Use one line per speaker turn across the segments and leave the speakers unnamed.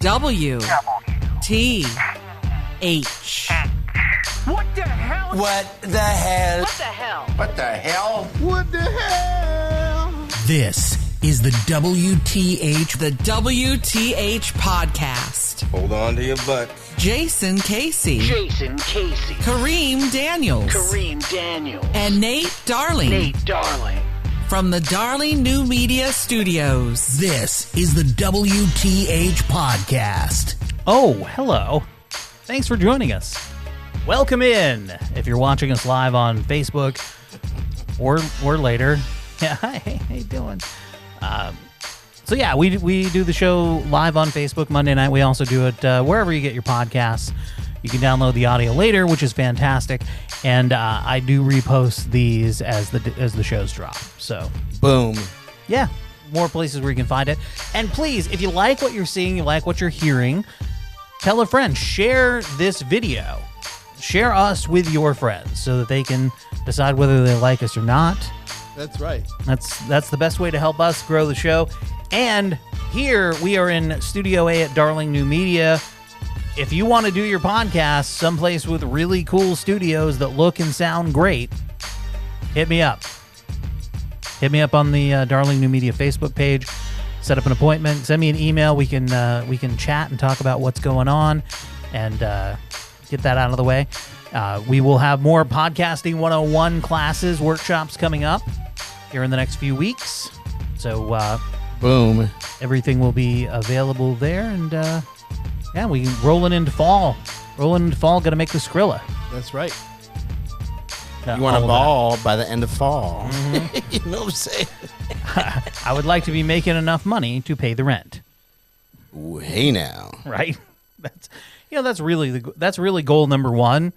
WTH.
What the hell?
What the hell?
What the hell?
What the hell?
What the hell?
This is the WTH.
The WTH podcast.
Hold on to your butts.
Jason Casey.
Jason Casey.
Kareem Daniels.
Kareem Daniels.
And Nate Darling.
Nate Darling.
From the Darling New Media Studios.
This is the WTH podcast.
Oh, hello. Thanks for joining us. Welcome in. If you're watching us live on Facebook or later. Yeah, hi, hey, how you doing? So yeah, we do the show live on Facebook Monday night. We also do it wherever you get your podcasts. You can download the audio later, which is fantastic. And I do repost these as the shows drop. So
Boom.
yeah, more places where you can find it. And please, if you like what you're seeing, you like what you're hearing, tell a friend. Share this video. Share us with your friends so that they can decide whether they like us or not.
That's right.
That's the best way to help us grow the show. And here we are in Studio A at Darling New Media. If you want to do your podcast someplace with really cool studios that look and sound great, hit me up. Hit me up on the Darling New Media Facebook page. Set up an appointment. Send me an email. We can chat and talk about what's going on and get that out of the way. We will have more Podcasting 101 classes, workshops coming up here in the next few weeks. So
Boom.
everything will be available there. And yeah, we rolling into fall. Rolling into fall, got to make the Skrilla.
That's right.
You want a ball by the end of fall.
Mm-hmm.
You know what I'm saying?
I would like to be making enough money to pay the rent.
Ooh, hey now.
Right? That's really goal number one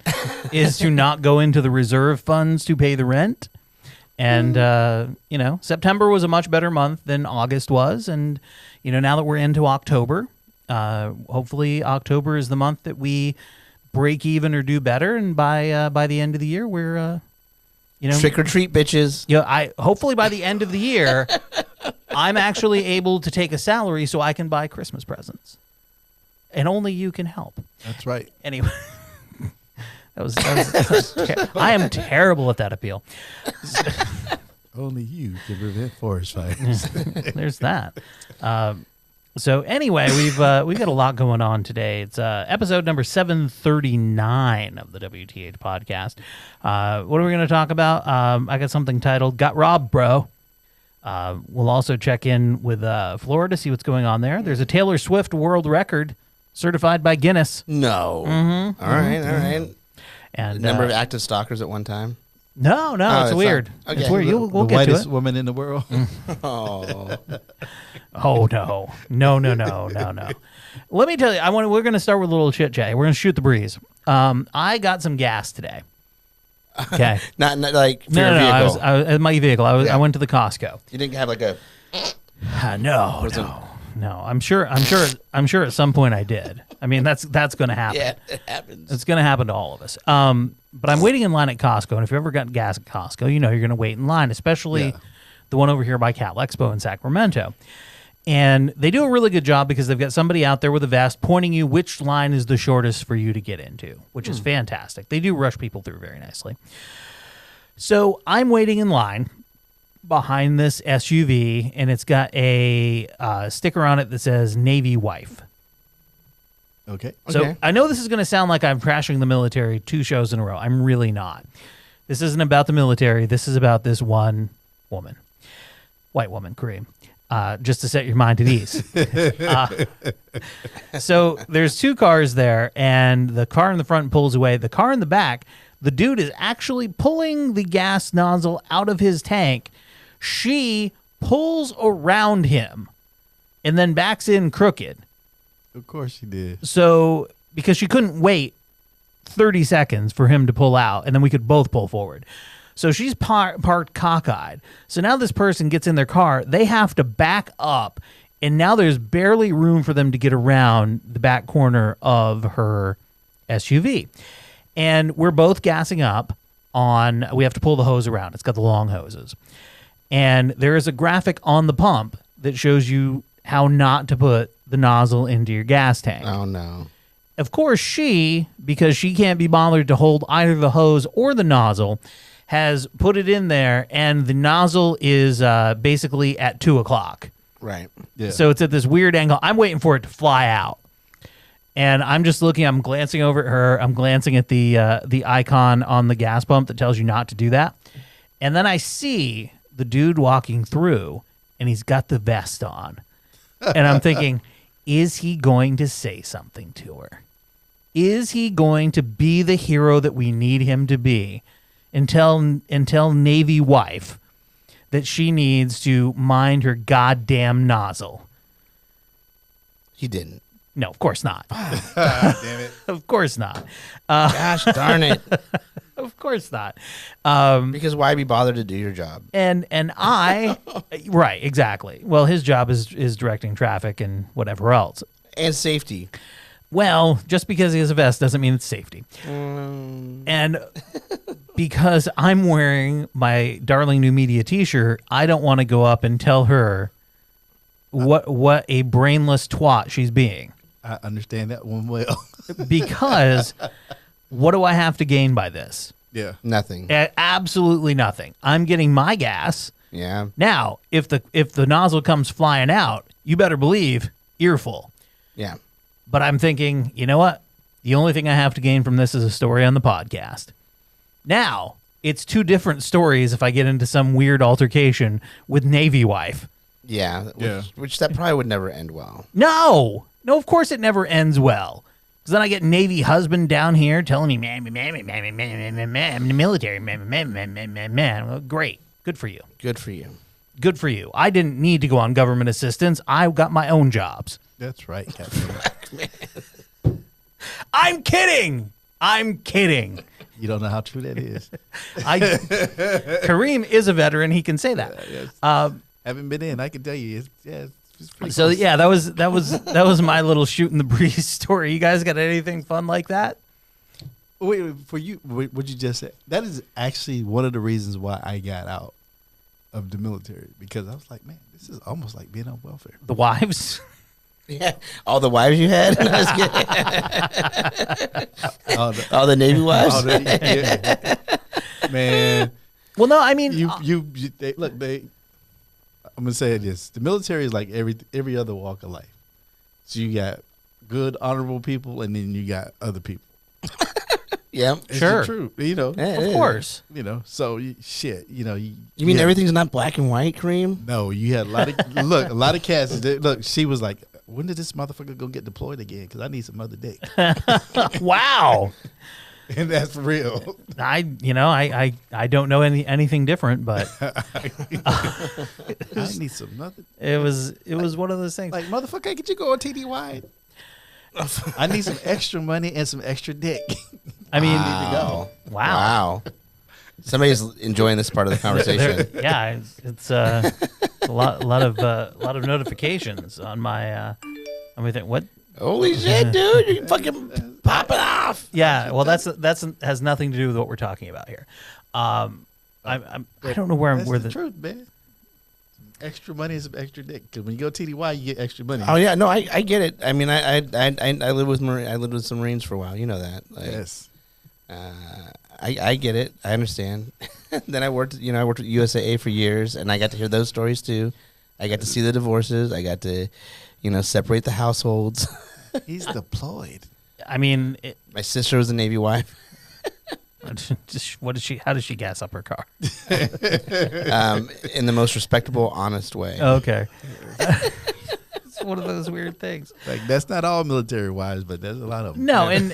is to not go into the reserve funds to pay the rent. And September was a much better month than August was, and now that we're into October, hopefully October is the month that we break even or do better, and by the end of the year we're
Trick or treat, bitches.
Hopefully by the end of the year I'm actually able to take a salary so I can buy Christmas presents. And only you can help.
That's right.
Anyway, that was I am terrible at that appeal.
Only you can prevent forest fires.
There's that. So anyway, we've got a lot going on today. It's episode number 739 of the WTH podcast. What are we going to talk about? I got something titled "Got Robbed, Bro." We'll also check in with Florida, see what's going on there. There's a Taylor Swift world record certified by Guinness.
No.
Mm-hmm.
All right.
And
Number of active stalkers at one time?
No, it's weird.
Okay.
It's weird. We'll
the
get to
whitest
it.
woman in the world.
Oh.
Oh no. Let me tell you, we're going to start with a little chit chat. We're going to shoot the breeze. I got some gas today. Okay.
not like for
No.
your vehicle.
I was at my vehicle. I went to the Costco.
You didn't have like a...
No. I'm sure at some point I did. I mean, that's going to happen.
Yeah, it happens.
It's going to happen to all of us. But I'm waiting in line at Costco, and if you've ever gotten gas at Costco, you're going to wait in line, especially the one over here by Cal Expo in Sacramento. And they do a really good job because they've got somebody out there with a vest pointing you which line is the shortest for you to get into, which is fantastic. They do rush people through very nicely. So I'm waiting in line behind this SUV, and it's got a sticker on it that says Navy Wife.
Okay.
So I know this is going to sound like I'm trashing the military 2 shows in a row. I'm really not. This isn't about the military. This is about this one woman. White woman, Kareem. Just to set your mind at ease. So there's 2 cars there, and the car in the front pulls away. The car in the back, the dude is actually pulling the gas nozzle out of his tank. She pulls around him and then backs in crooked.
Of course she did.
So, because she couldn't wait 30 seconds for him to pull out, and then we could both pull forward. So she's parked cockeyed. So now this person gets in their car. They have to back up, and now there's barely room for them to get around the back corner of her SUV. And we're both gassing up we have to pull the hose around. It's got the long hoses. And there is a graphic on the pump that shows you how not to put the nozzle into your gas tank.
Oh no.
Of course, because she can't be bothered to hold either the hose or the nozzle, has put it in there, and the nozzle is basically at 2 o'clock.
Right.
Yeah.
So it's at this weird angle. I'm waiting for it to fly out. And I'm just looking, I'm glancing over at her. I'm glancing at the icon on the gas pump that tells you not to do that. And then I see the dude walking through, and he's got the vest on. And I'm thinking, is he going to say something to her? Is he going to be the hero that we need him to be and tell Navy wife that she needs to mind her goddamn nozzle?
He didn't.
No, of course not.
Damn it.
Of course not.
Gosh darn it.
Of course not.
Because why be bothered to do your job?
And I, right, exactly. Well, his job is directing traffic and whatever else.
And safety.
Well, just because he has a vest doesn't mean it's safety. And because I'm wearing my Darling New Media t-shirt, I don't want to go up and tell her what a brainless twat she's being.
I understand that one well.
Because what do I have to gain by this?
Yeah.
Nothing.
Absolutely nothing. I'm getting my gas.
Yeah.
Now, if the nozzle comes flying out, you better believe earful.
Yeah.
But I'm thinking, you know what? The only thing I have to gain from this is a story on the podcast. Now, it's two different stories if I get into some weird altercation with Navy wife.
Yeah.
Yeah.
Which that probably would never end well.
No, of course it never ends well. Because then I get Navy husband down here telling me, man, I'm in the military, man. Well, great. Good for you.
Good for you.
Good for you. I didn't need to go on government assistance. I got my own jobs.
That's right, Captain.
I'm kidding.
You don't know how true that is.
Kareem is a veteran. He can say that.
Yes. Haven't been in. I can tell you. It's pretty
So
close.
yeah, that was my little shoot in the breeze story. You guys got anything fun like that?
Wait, for you, what you just said, that is actually one of the reasons why I got out of the military, because I was like, man, this is almost like being on welfare.
The wives?
Yeah. All the wives you had? No, I was kidding. All the Navy wives?
Yeah. Man.
Well, no, I mean,
Look, I'm gonna say this: the military is like every other walk of life. So you got good, honorable people, and then you got other people.
Yeah.
It's
Sure.
the truth, you know.
Yeah,
of course.
You know, so shit, you know.
You mean
had-
everything's not black and white, Kareem?
No, you had a lot of a lot of cats. Look, she was like, "When did this motherfucker go get deployed again? Because I need some other dick."
Wow.
And that's real.
I don't know anything different, but
I need some nothing.
it was one of those things.
Like, motherfucker, could you go on TDY? I need some extra money and some extra dick.
I mean,
Wow.
wow.
Somebody's enjoying this part of the conversation.
Yeah, it's a lot of notifications on my thing. What?
Holy shit, dude! You're fucking popping off.
Yeah, well, that's has nothing to do with what we're talking about here. I don't know where
That's
where
the
the
truth, man. Some extra money and some extra dick. Because when you go TDY, you get extra money.
Oh yeah, no, I get it. I mean, I lived with I lived with some Marines for a while. You know that. Like,
Yes.
I get it. I understand. Then I worked with USAA for years, and I got to hear those stories too. I got to see the divorces. I got to, separate the households.
He's deployed.
I mean,
My sister was a Navy wife.
what does she? How does she gas up her car?
In the most respectable, honest way.
Okay, it's one of those weird things.
Like, that's not all military wives, but there's a lot of them.
No, and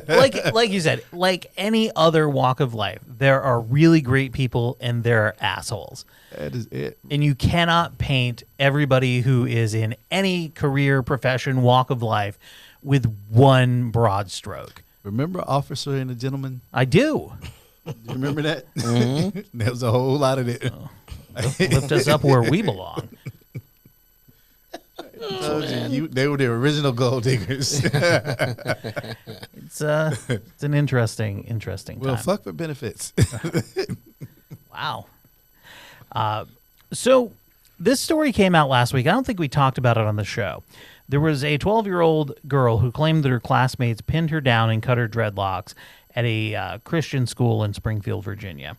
like you said, like any other walk of life, there are really great people and there are assholes.
That is it.
And you cannot paint everybody who is in any career, profession, walk of life with one broad stroke.
Remember Officer and a Gentleman?
I do.
You remember that? Mm-hmm. There was a whole lot of it.
Lift us up where we belong.
They were the original gold diggers.
It's an interesting
Well,
time.
fuck for benefits.
Wow. So this story came out last week. I don't think we talked about it on the show. There was a 12-year-old girl who claimed that her classmates pinned her down and cut her dreadlocks at a Christian school in Springfield, Virginia.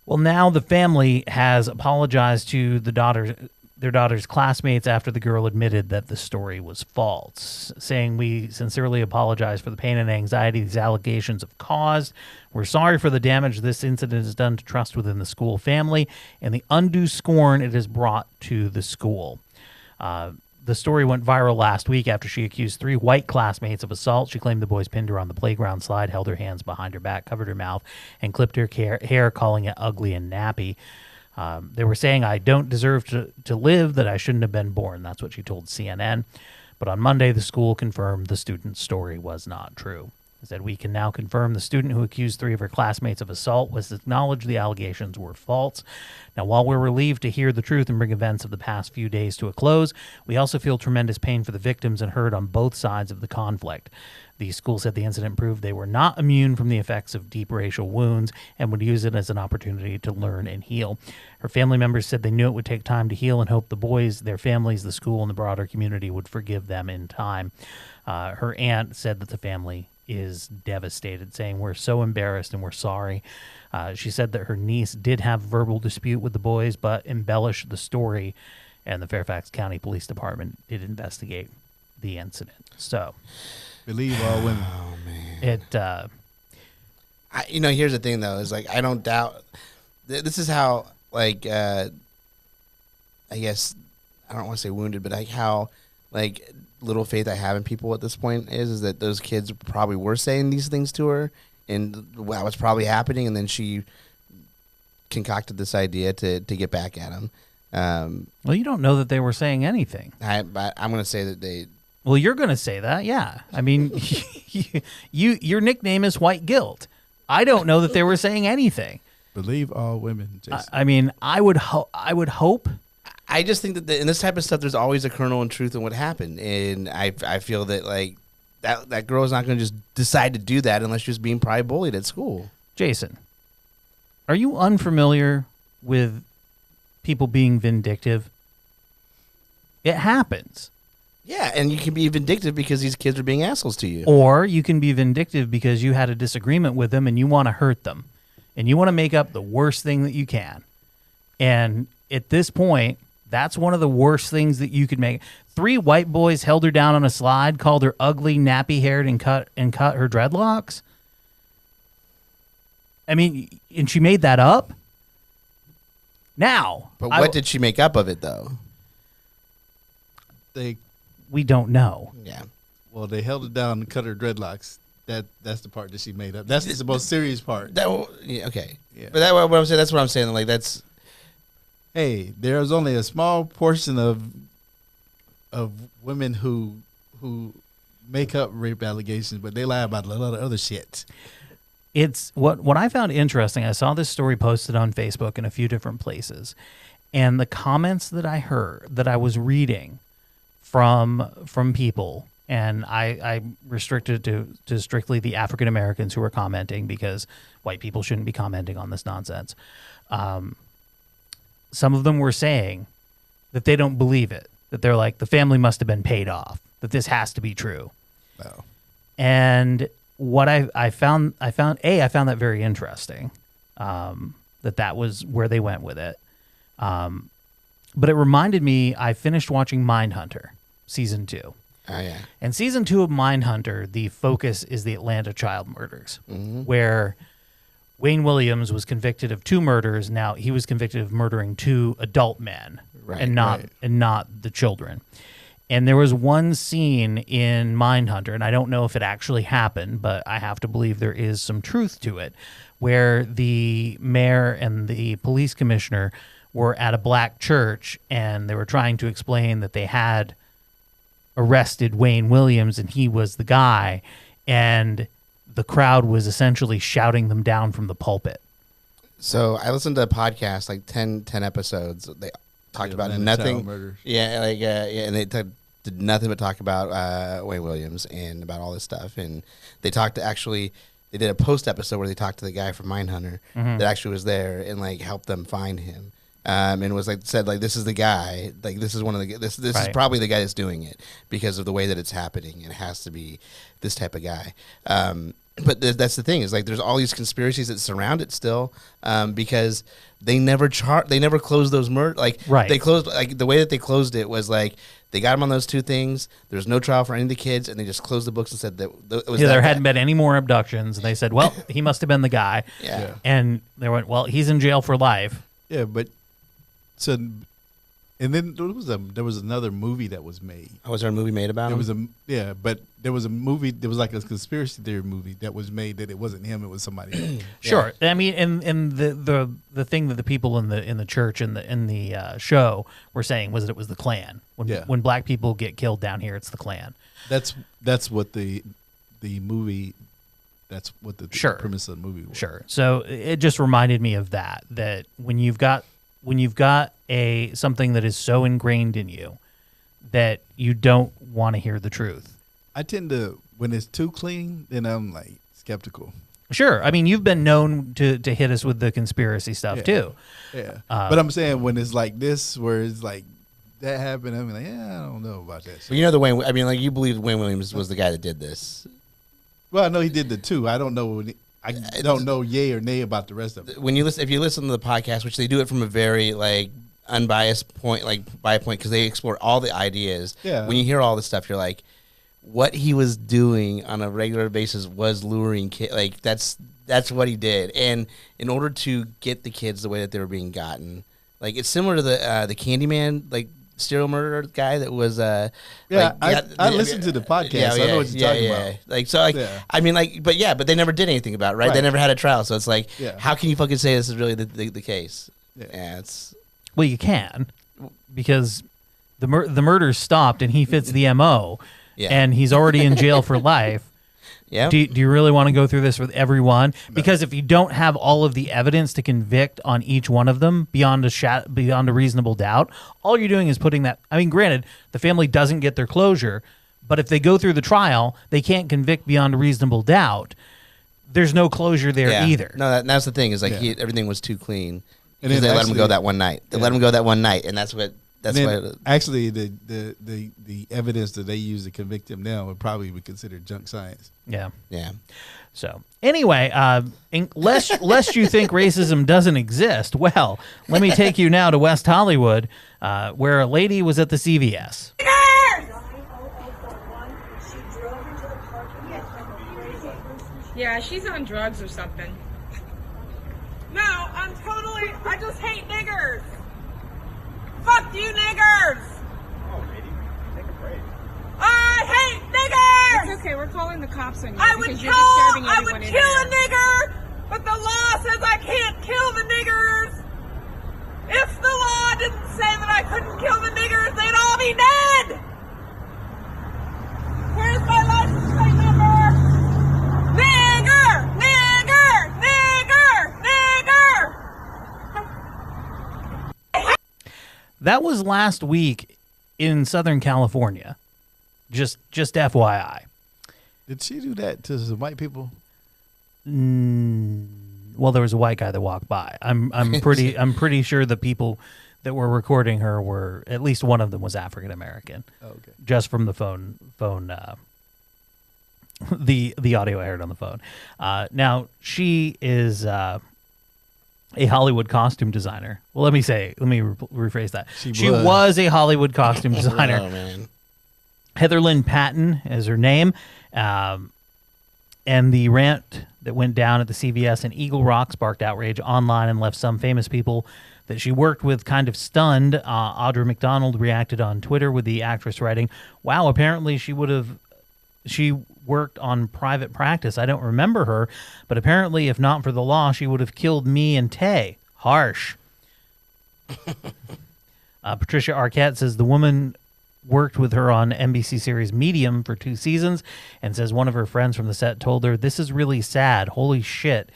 Well, now the family has apologized to their daughter's classmates after the girl admitted that the story was false, saying, "We sincerely apologize for the pain and anxiety these allegations have caused. We're sorry for the damage this incident has done to trust within the school family and the undue scorn it has brought to the school." The story went viral last week after she accused 3 white classmates of assault. She claimed the boys pinned her on the playground slide, held her hands behind her back, covered her mouth, and clipped her hair, calling it ugly and nappy. They were saying, "I don't deserve to live, that I shouldn't have been born." That's what she told CNN. But on Monday, the school confirmed the student's story was not true. It said, "We can now confirm the student who accused 3 of her classmates of assault was acknowledged the allegations were false. Now, while we're relieved to hear the truth and bring events of the past few days to a close, we also feel tremendous pain for the victims and hurt on both sides of the conflict." The school said the incident proved they were not immune from the effects of deep racial wounds and would use it as an opportunity to learn and heal. Her family members said they knew it would take time to heal and hoped the boys, their families, the school, and the broader community would forgive them in time. Her aunt said that the family is devastated, saying, "We're so embarrassed and we're sorry." She said that her niece did have a verbal dispute with the boys, but embellished the story, and the Fairfax County Police Department did investigate the incident. So,
believe all women.
Oh man.
It
Here's the thing though, is like I don't doubt. This is how like I guess I don't want to say wounded, but like how like little faith I have in people at this point is that those kids probably were saying these things to her, and that was probably happening, and then she concocted this idea to get back at him.
well, you don't know that they were saying anything.
I'm going to say that they.
Well, you're going to say that, yeah. I mean, your nickname is White Guilt. I don't know that they were saying anything.
Believe all women, Jason.
I mean, I would hope.
I just think that in this type of stuff, there's always a kernel of truth in what happened, and I feel that like that girl is not going to just decide to do that unless she's being probably bullied at school.
Jason, are you unfamiliar with people being vindictive? It happens.
Yeah, and you can be vindictive because these kids are being assholes to you.
Or you can be vindictive because you had a disagreement with them and you want to hurt them. And you want to make up the worst thing that you can. And at this point, that's one of the worst things that you could make. 3 white boys held her down on a slide, called her ugly, nappy-haired, and cut her dreadlocks. I mean, and she made that up? Now.
But what did she make up of it, though?
We don't know.
Yeah.
Well, they held it down and cut her dreadlocks. That's the part that she made up. That's the most serious part.
Okay.
Yeah.
But what I'm saying. That's what I'm saying. Like that's.
Hey, there's only a small portion of women who make up rape allegations, but they lie about a lot of other shit.
It's what I found interesting. I saw this story posted on Facebook in a few different places, and the comments that I was reading from people, and I restricted to strictly the African Americans who were commenting because white people shouldn't be commenting on this nonsense. Some of them were saying that they don't believe it, that they're like, the family must have been paid off, that this has to be true.
Oh.
And what I found that very interesting, that was where they went with it. But it reminded me, I finished watching Mindhunter season 2.
Oh yeah.
And season 2 of Mindhunter, the focus is the Atlanta child murders, where Wayne Williams was convicted of 2 murders. Now he was convicted of murdering 2 adult men, and not the children. And there was one scene in Mindhunter, and I don't know if it actually happened, but I have to believe there is some truth to it, where the mayor and the police commissioner were at a black church, and they were trying to explain that they had arrested Wayne Williams and he was the guy, and the crowd was essentially shouting them down from the pulpit.
So I listened to a podcast, like 10 episodes. They talked about nothing. Yeah, and they did nothing but talk about Wayne Williams and about all this stuff. And they they did a post episode where they talked to the guy from Mindhunter that actually was there and like helped them find him. and was said this is the guy, this is one of the this is probably the guy that's doing it because of the way that it's happening. It has to be this type of guy. But that's the thing is there's all these conspiracies that surround it still, because they never closed those murder. They closed the way that they closed it was they got him on those two things. There's no trial for any of the kids, and they just closed the books and said that it was
there hadn't been any more abductions. And they said, well, he must have been the guy.
Yeah.
And they went, well, he's in jail for life.
Yeah, but so, and then there was another movie that was made.
Oh, was there a movie made about him?
But there was a movie. There was a conspiracy theory movie that was made that it wasn't him. It was somebody else.
Sure. I mean, and the thing that the people in the church in the show were saying was that it was the Klan. When black people get killed down here, it's the Klan.
That's what the movie. That's what the premise of the movie was.
Sure. So it just reminded me of that when you've got something that is so ingrained in you that you don't want to hear the truth.
I tend to, when it's too clean, then I'm skeptical.
Sure. I mean, you've been known to hit us with the conspiracy stuff too.
Yeah. But I'm saying when it's like this, where it's that happened, I'm I don't know about that shit.
Well, you know you believe Wayne Williams was the guy that did this.
Well, I know he did the two. I don't know. I don't know yay or nay about the rest of it.
If you listen to the podcast, which they do it from a very unbiased point, by a point, because they explore all the ideas.
Yeah.
When you hear all this stuff, you're like, what he was doing on a regular basis was luring kids. That's what he did, and in order to get the kids the way that they were being gotten, it's similar to the Candyman serial murderer guy that was
I listened to the podcast. I know what you're talking about.
I mean, but they never did anything about it, right? They never had a trial, so it's how can you fucking say this is really the case? It's
well, you can, because the murder stopped and he fits the MO, and he's already in jail for life.
Yeah.
Do you really want to go through this with everyone? Because if you don't have all of the evidence to convict on each one of them beyond a reasonable doubt, all you're doing is putting that. I mean, granted, the family doesn't get their closure, but if they go through the trial, they can't convict beyond a reasonable doubt. There's no closure there either.
No, that's the thing is everything was too clean. And then they let him go that one night. They let him go that one night, and that's what.
Actually, the evidence that they use to convict him now would probably be considered junk science.
Yeah.
Yeah.
So anyway, lest you think racism doesn't exist, well, let me take you now to West Hollywood, where a lady was at the CVS.
Yeah, she's on drugs or something. No, I just hate niggers. Fuck you, niggers!
Oh, lady, take a break.
I hate niggers!
It's okay, we're calling the cops on you
I
because you're disturbing
would
everyone in
kill
here.
a nigger, but the law says I can't kill the niggers. If the law didn't say that I couldn't kill the niggers, they'd all be dead! Where's my license plate number? Nigger! Nigger! Nigger! Nigger!
That was last week in Southern California. Just FYI.
Did she do that to some white people?
Well, there was a white guy that walked by. I'm pretty sure the people that were recording her were, at least one of them was African American.
Oh, okay.
Just from the phone the audio I heard on the phone. Now she is a Hollywood costume designer. Well, let me rephrase that. She was a Hollywood costume designer.
Oh, man.
Heather Lynn Patton is her name. And the rant that went down at the CVS in Eagle Rock sparked outrage online and left some famous people that she worked with kind of stunned. Audra McDonald reacted on Twitter with the actress writing, "Wow, apparently she worked on private practice. I don't remember her, but apparently if not for the law, she would have killed me and Tay. Harsh." Patricia Arquette says the woman worked with her on NBC series Medium for 2 seasons and says one of her friends from the set told her, "This is really sad. Holy shit.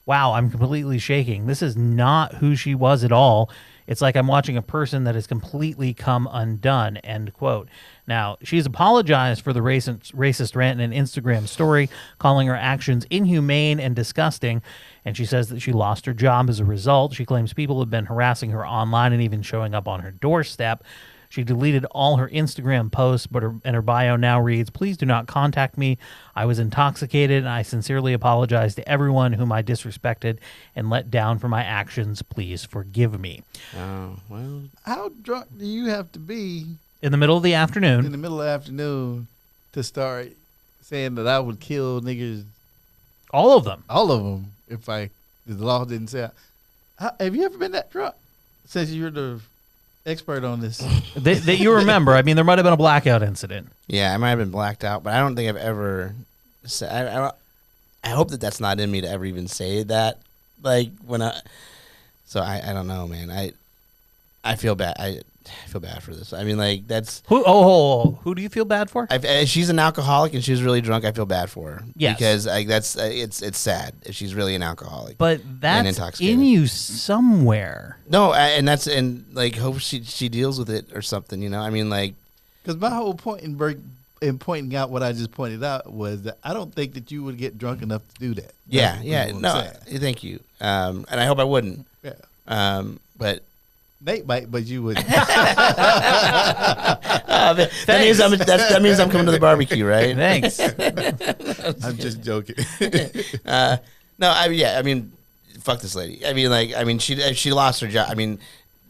Wow, I'm completely shaking. This is not who she was at all. It's like I'm watching a person that has completely come undone, end quote. Now, she's apologized for the racist rant in an Instagram story, calling her actions inhumane and disgusting, and she says that she lost her job as a result. She claims people have been harassing her online and even showing up on her doorstep. She deleted all her Instagram posts, but her bio now reads, "Please do not contact me. I was intoxicated, and I sincerely apologize to everyone whom I disrespected and let down for my actions. Please forgive me."
Oh, well.
How drunk do you have to be
In the middle of the afternoon.
in the middle of the afternoon to start saying that I would kill niggas,
All of them.
all of them, if the law didn't say? Have you ever been that drunk? Since you're the expert on this.
That you remember. I mean, there might have been a blackout incident.
Yeah, I might have been blacked out, but I don't think I've ever said. I hope that that's not in me to ever even say that. Like when so I don't know, man. I feel bad. I feel bad for this. I mean, like that's
who do you feel bad for?
if she's an alcoholic and she's really drunk, I feel bad for her.
Yes.
Because like that's it's sad if she's really an alcoholic.
But that's
intoxicated.
in you somewhere.
No, and like hope she deals with it or something. You know, I mean, like
Because my whole point in pointing out what I just pointed out was that I don't think that you would get drunk enough to do that.
yeah,
That's what I'm saying.
thank you. And I hope I wouldn't.
Yeah.
But.
Nate might, but you wouldn't.
That means I'm coming to the barbecue, right?
Thanks.
I'm just joking.
No, I mean, fuck this lady. I mean, she lost her job. I mean,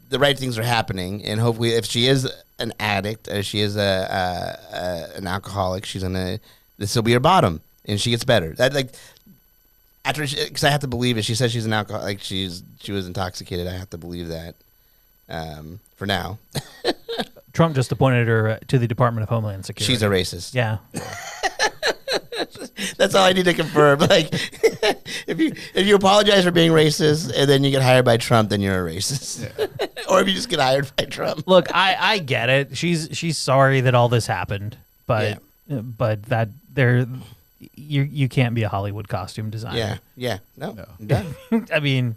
the right things are happening, and hopefully, if she is an addict or she is an alcoholic, this will be her bottom, and she gets better. That like. Because I have to believe it. She says she's an alcoholic. Like she was intoxicated. I have to believe that. For now.
Trump just appointed her to the Department of Homeland Security.
She's a racist.
Yeah.
That's all I need to confirm. Like, if you apologize for being racist and then you get hired by Trump, then you're a racist. Yeah. Or if you just get hired by Trump.
Look, I get it. She's sorry that all this happened, but that you can't be a Hollywood costume designer.
Yeah. No.
I mean,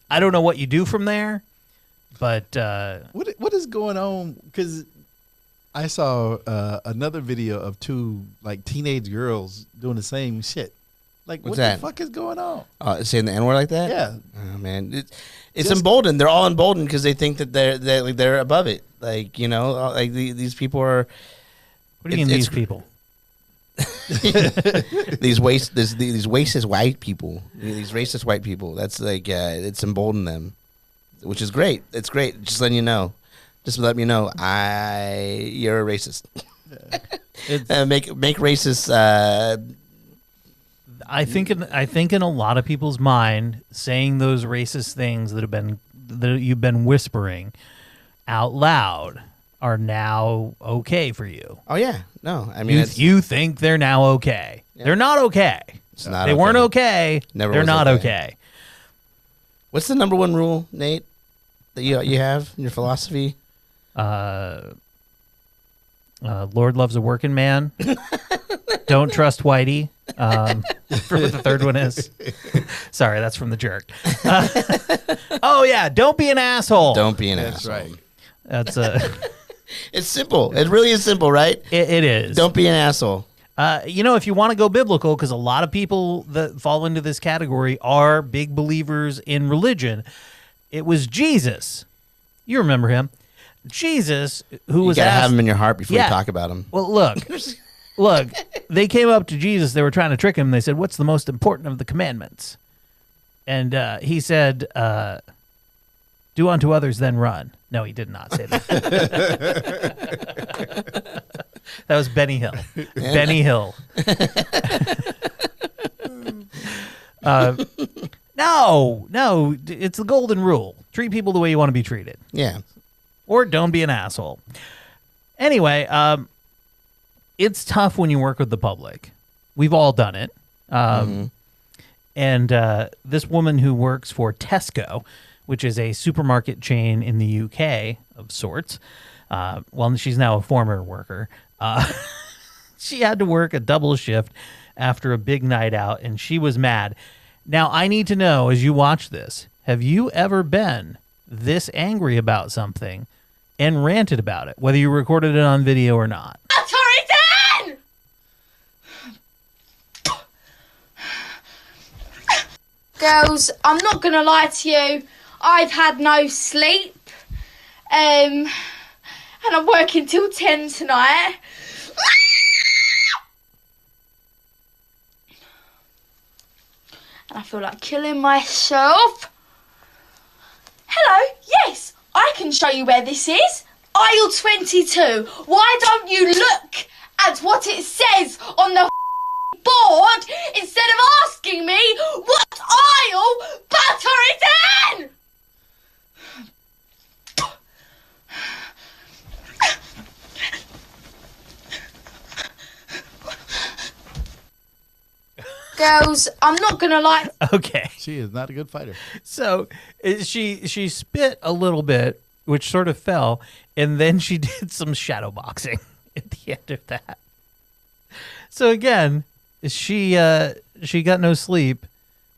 I don't know what you do from there. But
what is going on? Because I saw another video of two like teenage girls doing the same shit. Like,
What's
what
that?
the fuck is going on?
Saying the N-word like that?
Yeah.
Oh man, it's emboldened. They're all emboldened because they think that they're above it. Like like these people are.
What do you mean these people?
these racist white people. These racist white people. That's like it's emboldened them. Which is great. It's great. Just letting you know. Just let me know. You're a racist. Make racist.
I think in a lot of people's mind, saying those racist things that you've been whispering out loud are now okay for you.
Oh yeah. No. I mean,
you think they're now okay. Yeah. They're not okay.
It's not.
They weren't okay.
Never.
They're
was
not okay.
What's the number one rule, Nate, that you have in your philosophy?
Lord loves a working man. Don't trust Whitey. For what the third one is. Sorry, that's from The Jerk. Oh yeah, don't be an asshole.
Don't be an
That's
asshole.
right.
That's
It's simple. It really is simple, right?
It is.
Don't be an asshole.
If you want to go biblical, because a lot of people that fall into this category are big believers in religion. It was Jesus. You remember him. Jesus, who was
You gotta
asked,
have him in your heart before you talk about him.
Well, look, they came up to Jesus. They were trying to trick him. They said, "What's the most important of the commandments?" And he said, "Do unto others, then run." No, he did not say that. That was Benny Hill. Benny Hill. No, it's the golden rule. Treat people the way you want to be treated.
Yeah.
Or don't be an asshole. Anyway, it's tough when you work with the public. We've all done it. And this woman who works for Tesco, which is a supermarket chain in the UK of sorts, she's now a former worker. She had to work a double shift after a big night out, and she was mad. Now, I need to know, as you watch this, have you ever been this angry about something and ranted about it, whether you recorded it on video or not?
Authority! Girls, I'm not gonna lie to you. I've had no sleep. And I'm working till 10 tonight. And I feel like killing myself. Hello, yes, I can show you where this is. Aisle 22. Why don't you look at what it says on the board instead of asking me what aisle butter is in? Girls, I'm not gonna lie.
Okay.
She is not a good fighter.
So she spit a little bit, which sort of fell, and then she did some shadow boxing at the end of that. So again, she got no sleep,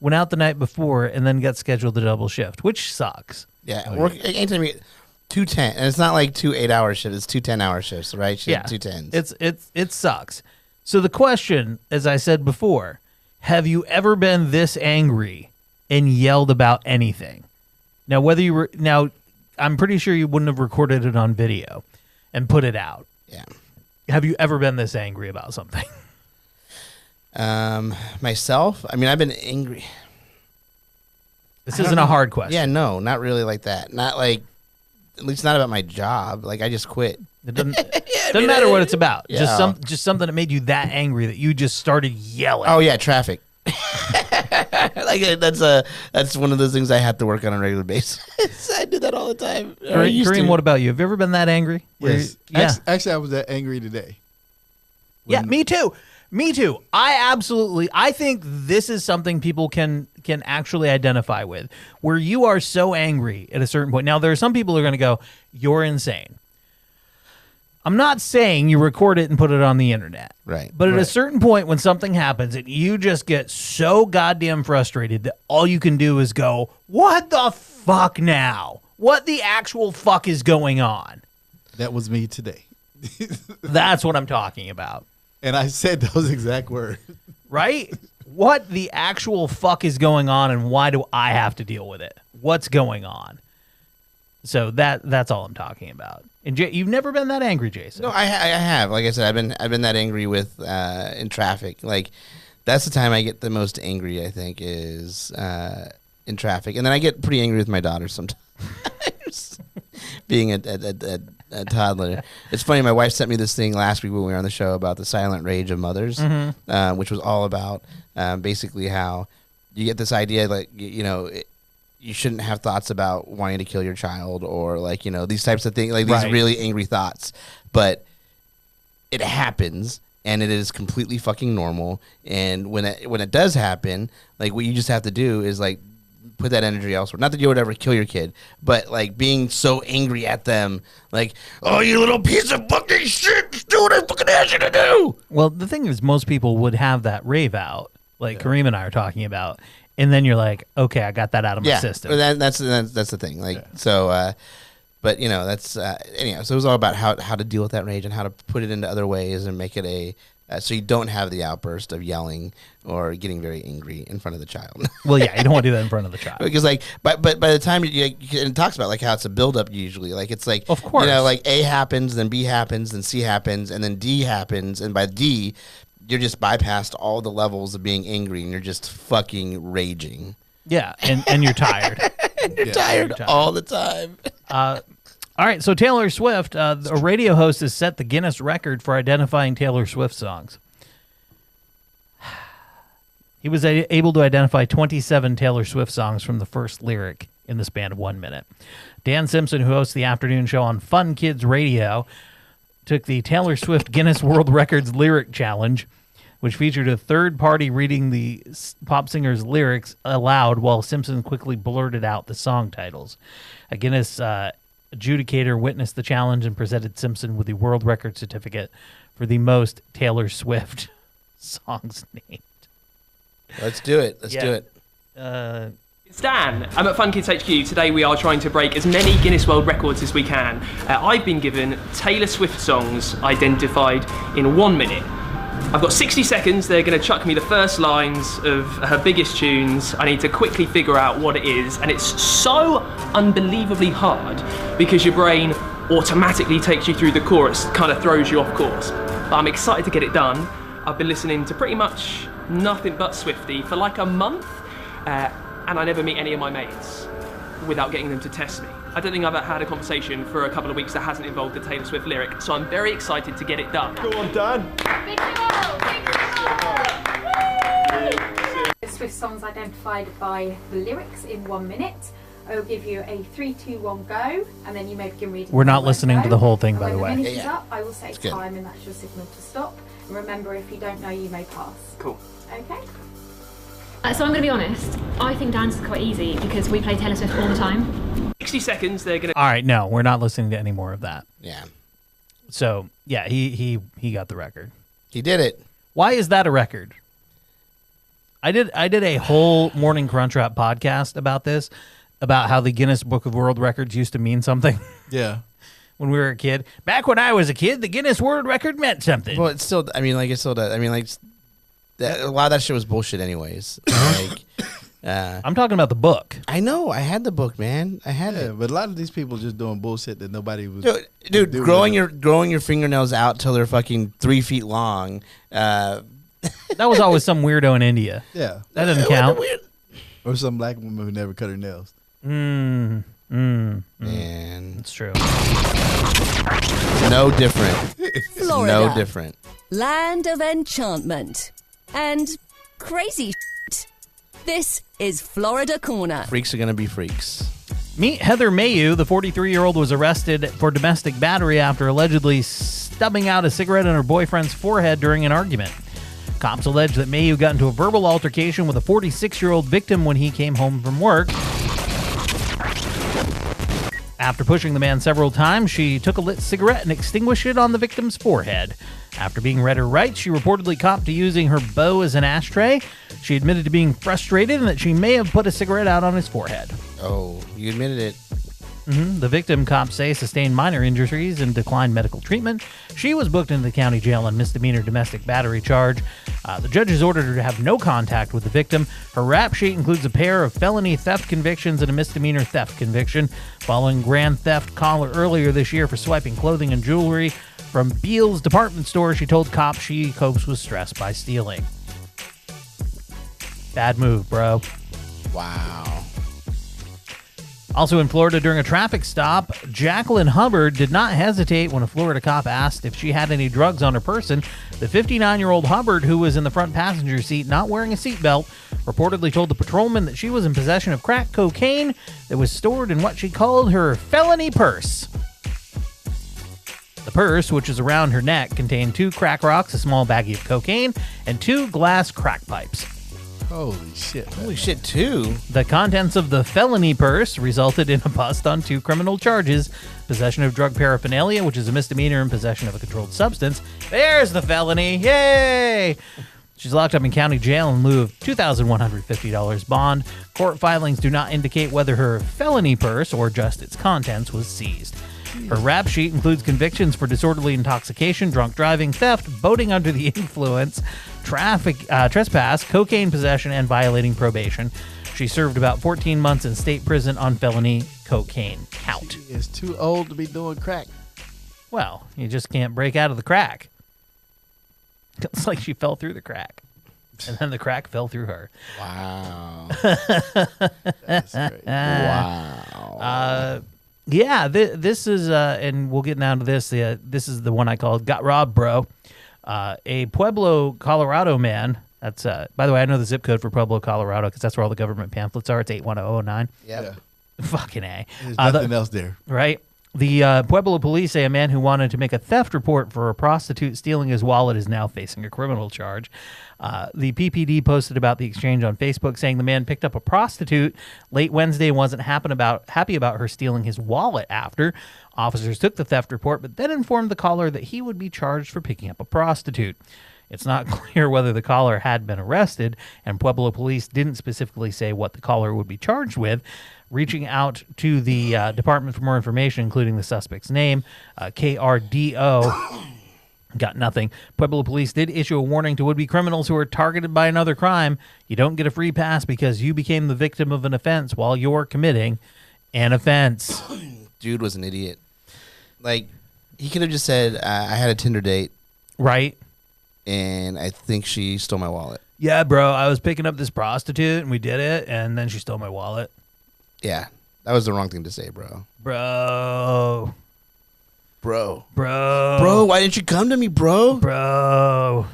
went out the night before, and then got scheduled to double shift, which sucks.
Yeah, work anytime you get 2 and it's not like 2 8-hour shifts; it's 2 10-hour shifts, right? She had 2 10s.
It sucks. So the question, as I said before, have you ever been this angry and yelled about anything? Now, I'm pretty sure you wouldn't have recorded it on video and put it out.
Yeah.
Have you ever been this angry about something?
Myself, I mean, I've been angry.
This isn't a hard question.
Yeah, no, not really like that. Not like, at least not about my job. Like, I just quit.
It doesn't matter what it's about.
Yeah.
Just something that made you that angry that you just started yelling.
Oh yeah, traffic. Like that's one of those things I have to work on a regular basis. I do that all the time.
Kareem, what about you? Have you ever been that angry?
Yes.
Yeah.
Actually, I was that angry today.
Yeah, me too. Me too. I think this is something people can actually identify with, where you are so angry at a certain point. Now, there are some people who are going to go, "You're insane." I'm not saying you record it and put it on the internet.
Right.
But at a certain point when something happens and you just get so goddamn frustrated that all you can do is go, "What the fuck now? What the actual fuck is going on?"
That was me today.
That's what I'm talking about.
And I said those exact words.
Right? What the actual fuck is going on, and why do I have to deal with it? What's going on? So that's all I'm talking about. And you've never been that angry, Jason?
No, I have. Like I said, I've been that angry with in traffic. Like that's the time I get the most angry. I think is in traffic, and then I get pretty angry with my daughter sometimes. Being a toddler, it's funny. My wife sent me this thing last week when we were on the show about the silent rage of mothers, which was all about basically how you get this idea, like you shouldn't have thoughts about wanting to kill your child or like, these types of things, like these really angry thoughts, but it happens and it is completely fucking normal. And when it does happen, like what you just have to do is like put that energy elsewhere. Not that you would ever kill your kid, but like being so angry at them, like, "Oh, you little piece of fucking shit, just do what I fucking asked you to do."
Well, the thing is, most people would have that rave out, like Kareem and I are talking about, and then you're like, "Okay, I got that out of my system."
That's the thing. Like so, but that's anyhow. So it was all about how to deal with that rage and how to put it into other ways and make it so you don't have the outburst of yelling or getting very angry in front of the child.
Well, yeah, you don't want to do that in front of the child.
Because like, but by the time it talks about like how it's a buildup usually. Like it's like,
of course,
like A happens, then B happens, then C happens, and then D happens, and by D, you're just bypassed all the levels of being angry, and you're just fucking raging.
Yeah, and you're tired.
You're tired all the time.
All right, so Taylor Swift, a radio host, has set the Guinness record for identifying Taylor Swift songs. He was able to identify 27 Taylor Swift songs from the first lyric in the span of 1 minute. Dan Simpson, who hosts the afternoon show on Fun Kids Radio, took the Taylor Swift Guinness World Records Lyric Challenge, which featured a third party reading the pop singer's lyrics aloud while Simpson quickly blurted out the song titles. A Guinness adjudicator witnessed the challenge and presented Simpson with the world record certificate for the most Taylor Swift songs named.
Let's do it. Let's do it.
It's Dan. I'm at Fun Kids HQ. Today we are trying to break as many Guinness World Records as we can. I've been given Taylor Swift songs identified in 1 minute. I've got 60 seconds. They're going to chuck me the first lines of her biggest tunes. I need to quickly figure out what it is, and it's so unbelievably hard because your brain automatically takes you through the chorus, kind of throws you off course. But I'm excited to get it done. I've been listening to pretty much nothing but Swiftie for like a month, and I never meet any of my mates without getting them to test me. I don't think I've had a conversation for a couple of weeks that hasn't involved a Taylor Swift lyric, so I'm very excited to get it done.
Go on, Dan.
Swift songs identified by the lyrics in 1 minute. I will give you a 3, 2, 1, go, and then you may begin reading.
We're not listening to the whole thing, by the way.
When the minute is up, I will say time, and that's your signal to stop. And remember, if you don't know, you may pass.
Cool.
Okay.
So I'm going to be honest. I think dance is quite easy because we play Taylor Swift all the time.
60 seconds. They're gonna.
All right, no, we're not listening to any more of that.
Yeah.
So yeah, he got the record.
He did it.
Why is that a record? I did a whole Morning Crunch Wrap podcast about this, about how the Guinness Book of World Records used to mean something.
Yeah.
When we were a kid. Back when I was a kid, the Guinness World Record meant something.
Well, it's still. I mean, like it still does. I mean, like a lot of that shit was bullshit, anyways. Like,
I'm talking about the book.
I know. I had the book, man. I had it.
But a lot of these people just doing bullshit that nobody was.
Dude, growing your fingernails out till they're fucking 3 feet long.
That was always some weirdo in India.
Yeah.
That doesn't count.
Or some black woman who never cut her nails.
Man.
It's true.
No different.
Florida.
No different.
Land of enchantment and crazy shit. This is Florida Corner.
Freaks are going to be freaks.
Meet Heather Mayu. The 43-year-old was arrested for domestic battery after allegedly stubbing out a cigarette in her boyfriend's forehead during an argument. Cops allege that Mayu got into a verbal altercation with a 46-year-old victim when he came home from work. After pushing the man several times, she took a lit cigarette and extinguished it on the victim's forehead. After being read her rights, she reportedly copped to using her bow as an ashtray. She admitted to being frustrated and that she may have put a cigarette out on his forehead.
Oh, you admitted it.
The victim, cops say, sustained minor injuries and declined medical treatment. She was booked into the county jail on misdemeanor domestic battery charge. The judge has ordered her to have no contact with the victim. Her rap sheet includes a pair of felony theft convictions and a misdemeanor theft conviction. Following grand theft caller earlier this year for swiping clothing and jewelry from Beal's department store, she told cops she copes with stress by stealing. Bad move, bro.
Wow.
Also in Florida, during a traffic stop, Jacqueline Hubbard did not hesitate when a Florida cop asked if she had any drugs on her person. The 59-year-old Hubbard, who was in the front passenger seat not wearing a seatbelt, reportedly told the patrolman that she was in possession of crack cocaine that was stored in what she called her felony purse. The purse, which is around her neck, contained 2 crack rocks, a small baggie of cocaine, and 2 glass crack pipes.
Holy shit.
Holy shit, too.
The contents of the felony purse resulted in a bust on 2 criminal charges: possession of drug paraphernalia, which is a misdemeanor, and possession of a controlled substance. There's the felony. Yay! She's locked up in county jail in lieu of $2,150 bond. Court filings do not indicate whether her felony purse or just its contents was seized. Her rap sheet includes convictions for disorderly intoxication, drunk driving, theft, boating under the influence, trespass, cocaine possession, and violating probation. She served about 14 months in state prison on felony cocaine count.
She is too old to be doing crack.
Well, you just can't break out of the crack. It's like she fell through the crack, and then the crack fell through her.
Wow.
That's great.
Wow.
Yeah, this is, and we'll get down to this. This is the one I called "Got Robbed, Bro." A Pueblo, Colorado man. That's by the way, I know the zip code for Pueblo, Colorado, because that's where all the government pamphlets are. It's 81009.
Yep.
Yeah.
Fucking A.
There's nothing else there.
Right. The Pueblo police say a man who wanted to make a theft report for a prostitute stealing his wallet is now facing a criminal charge. The PPD posted about the exchange on Facebook, saying the man picked up a prostitute late Wednesday and wasn't happy about her stealing his wallet after. Officers took the theft report, but then informed the caller that he would be charged for picking up a prostitute. It's not clear whether the caller had been arrested, and Pueblo police didn't specifically say what the caller would be charged with. Reaching out to the department for more information, including the suspect's name, KRDO, got nothing. Pueblo police did issue a warning to would-be criminals who are targeted by another crime. You don't get a free pass because you became the victim of an offense while you're committing an offense.
Dude was an idiot. Like, he could have just said, I had a Tinder date.
Right.
And I think she stole my wallet.
Yeah, bro, I was picking up this prostitute, and we did it, and then she stole my wallet.
Yeah, that was the wrong thing to say, bro.
Bro,
why didn't you come to me, bro?
Bro,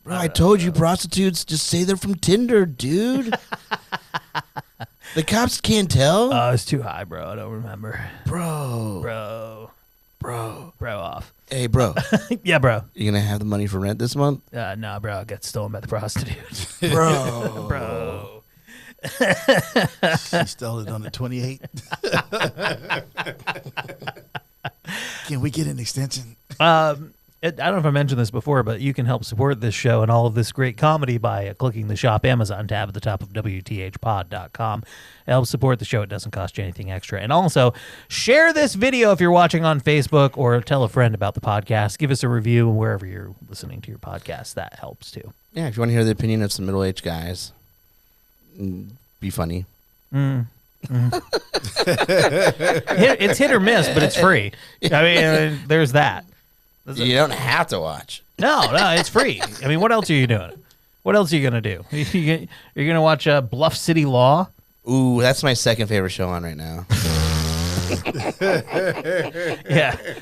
I told you prostitutes just say they're from Tinder, dude. The cops can't tell.
Oh, it's too high, bro. I don't remember.
Bro
off.
Hey, bro.
Yeah, bro.
You gonna have the money for rent this month?
No, bro. I got stolen by the prostitute.
Bro.
She stole it on the 28th. Can we get an extension?
I don't know if I mentioned this before, but you can help support this show and all of this great comedy by clicking the Shop Amazon tab at the top of WTHpod.com. It helps support the show. It doesn't cost you anything extra. And also, share this video if you're watching on Facebook, or tell a friend about the podcast. Give us a review wherever you're listening to your podcast. That helps, too.
Yeah, if you want to hear the opinion of some middle-aged guys, be funny.
It's hit or miss, but it's free. I mean, there's that.
You don't have to watch.
No, it's free. I mean, what else are you doing? What else are you going to do? You're going to watch Bluff City Law?
Ooh, that's my second favorite show on right now.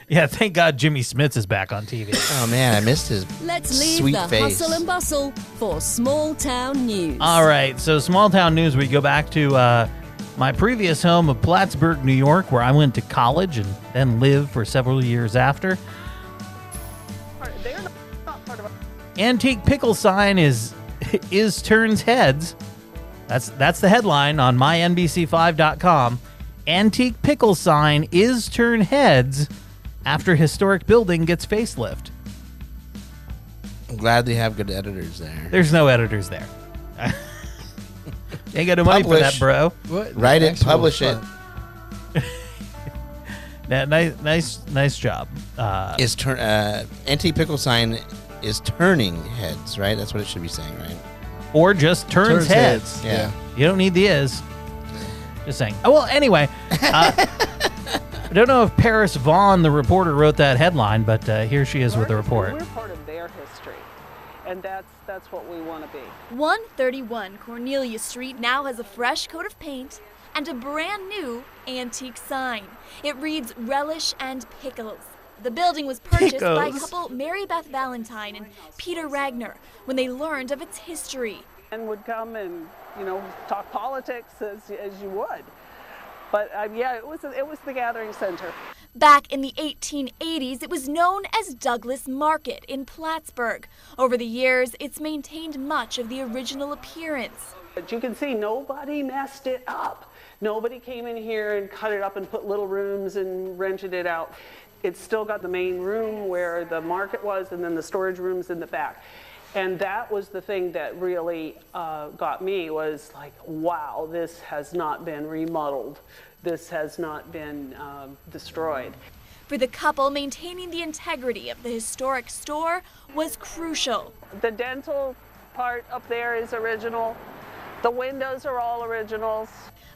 Yeah. Thank God Jimmy Smits is back on TV.
Oh, man, I missed his
Let's leave
sweet
the
face.
hustle and bustle for small town news.
All right, so small town news. We go back to my previous home of Plattsburgh, New York, where I went to college and then lived for several years after. Antique pickle sign is turns heads. That's the headline on mynbc5.com. Antique pickle sign is turn heads after historic building gets facelift.
I'm glad they have good editors there.
There's no editors there. Ain't got no money for that, bro.
What?
Write it, publish it.
Nice job.
Antique pickle sign is turning heads, right? That's what it should be saying, right?
Or just turns heads.
Yeah.
You don't need the is. Just saying. Oh, well, anyway. I don't know if Paris Vaughn, the reporter, wrote that headline, but here she is with the report.
We're part of their history, and that's what we want to be.
131 Cornelia Street now has a fresh coat of paint and a brand new antique sign. It reads Relish and Pickles. The building was purchased by couple Mary Beth Valentine and Peter Ragnar when they learned of its history.
And would come and, talk politics as you would. But yeah, it was the gathering center.
Back in the 1880s, it was known as Douglas Market in Plattsburgh. Over the years, it's maintained much of the original appearance.
But you can see nobody messed it up. Nobody came in here and cut it up and put little rooms and rented it out. It's still got the main room where the market was, and then the storage rooms in the back. And that was the thing that really got me, was like, wow, this has not been remodeled. This has not been destroyed.
For the couple, maintaining the integrity of the historic store was crucial.
The dental part up there is original. The windows are all originals.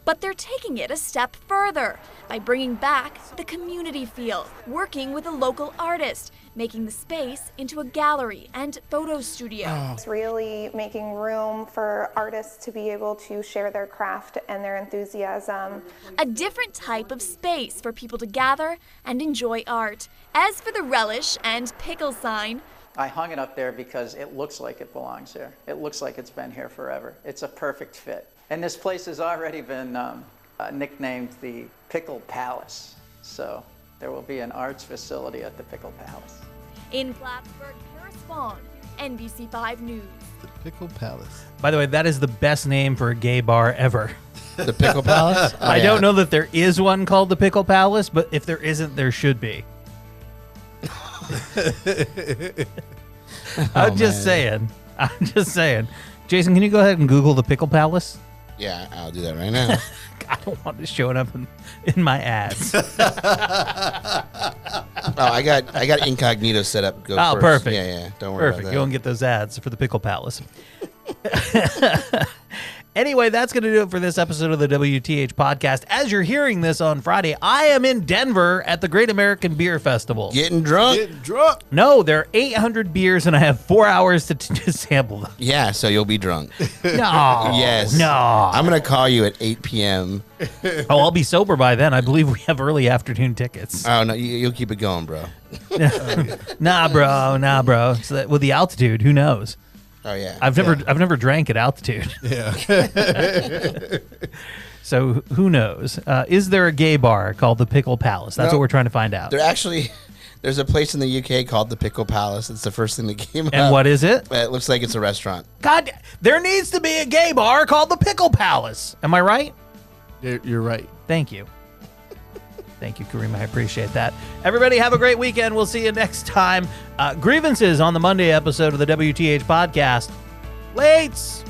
But they're taking it a step further by bringing back the community feel, working with a local artist, making the space into a gallery and photo studio.
It's really making room for artists to be able to share their craft and their enthusiasm.
A different type of space for people to gather and enjoy art. As for the Relish and Pickle sign,
I hung it up there because it looks like it belongs here. It looks like it's been here forever. It's a perfect fit. And this place has already been nicknamed the Pickle Palace. So there will be an arts facility at the Pickle Palace.
In Plattsburgh, Paris Vaughn, NBC5 News.
The Pickle Palace.
By the way, that is the best name for a gay bar ever.
The Pickle Palace?
I don't know that there is one called the Pickle Palace, but if there isn't, there should be. I'm just saying. Jason, can you go ahead and Google the Pickle Palace?
Yeah, I'll do that right now.
I don't want it showing up in my ads.
I got incognito set up. Go first.
Perfect.
Yeah. Don't worry about that.
Go and get those ads for the Pickle Palace. Anyway, that's going to do it for this episode of the WTH podcast. As you're hearing this on Friday, I am in Denver at the Great American Beer Festival.
Getting drunk?
No, there are 800 beers, and I have 4 hours to sample them.
Yeah, so you'll be drunk.
No.
Yes.
No.
I'm going to call you at 8 p.m.
Oh, I'll be sober by then. I believe we have early afternoon tickets.
Oh, no, you'll keep it going, bro.
Nah, bro. So with the altitude, who knows?
Oh yeah.
I've never drank at altitude.
Yeah.
So who knows? Is there a gay bar called the Pickle Palace? That's what we're trying to find out.
There's a place in the UK called the Pickle Palace. It's the first thing that came up.
And what is it?
It looks like it's a restaurant.
God, there needs to be a gay bar called the Pickle Palace. Am I right?
You're right.
Thank you. Thank you, Kareem. I appreciate that. Everybody have a great weekend. We'll see you next time. Grievances on the Monday episode of the WTH podcast. Lates.